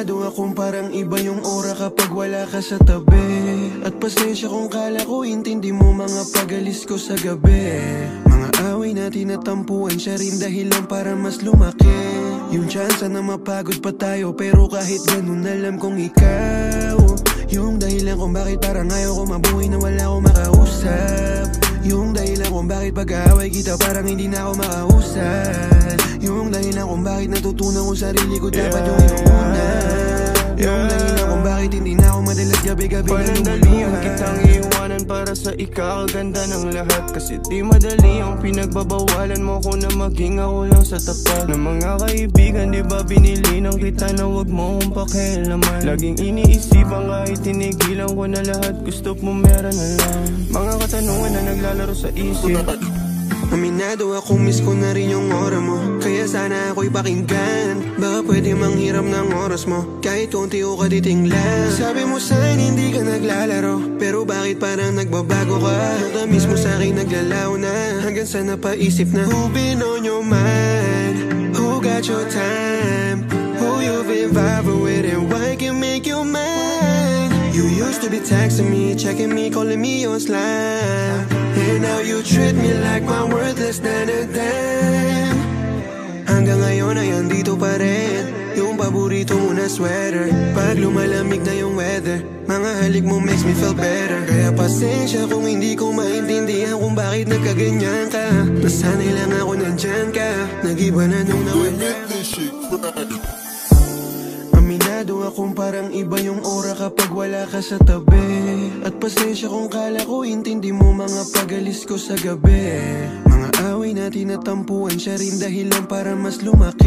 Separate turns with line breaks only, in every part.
Aminado akong parang iba yung aura kapag wala ka sa tabi. At pasensya kung kala ko intindi mo mga pagalis ko sa gabi. Mga away natin at tampuan, siya rin dahilan para mas lumaki. Yung chance na mapagod pa tayo, pero kahit ganun alam kong ikaw yung dahilan kung bakit parang ayaw ko mabuhay na wala akong makausap. Yung dahilan kung bakit pag-aaway kita parang hindi na ako makausap. Yung dahilan kung bakit natutunan ko sarili ko dapat yung inuuna. Yung dahilan kung bakit hindi na ako madalas gabi-gabi na
Panandalian kitang iiwanan para sa ikakaganda ng lahat. Kasi di madali ang pinagbabawalan mo ko na maging ako lang sa tapat. Ng mga kaibigan di ba binili ng kita na wag mo akong pakialaman. Laging iniisipan kahit tinigilan ko na lahat, gusto mo meron na lang. Mga katanungan na naglalaro sa isip.
Aminado ako, miss ko na rin yung aura mo. Kaya sana ako'y pakinggan. Baka pwede manghiram ng oras mo, kahit konti o katiting lang. Sabi mo sa'kin hindi ka naglalaro, pero bakit parang nagbabago ka? Yung tamis mo sa'kin naglalaw na, hanggang sa napaisip na who been on your mind? Who got your time? Who you've been vibing with and why can make you mine? You used to be texting me, checking me, calling me on Slack. And now you treat me like my worth less than a dime. Hanggang ngayon ay andito pa rin yung paborito mo na sweater. Pag lumalamig na yung weather, mga halik mo makes me feel better. Kaya pasensya kung hindi ko maintindihan kung bakit nagkaganyan ka. Nasanay lang ako nandyan ka, nag-iba na nung nawala. Aminado akong parang iba yung aura kapag wala ka sa tabi. At pasensya kung kala ko intindi mo mga pagalis ko sa gabi. Mga away natin at tampuan, siya rin dahilan para mas lumaki.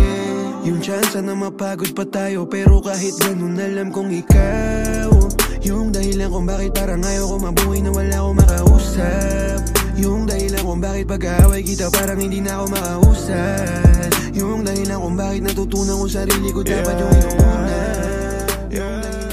Yung chance na mapagod pa tayo, pero kahit ganun alam kong ikaw yung dahilan kung bakit parang ayaw ko mabuhay na wala akong makausap. Yung dahilan kung bakit pag-aaway kita parang hindi na ako makausap. Yung dahilan kung bakit natutunan ko sarili ko dapat yung inuuna. Yung dahilan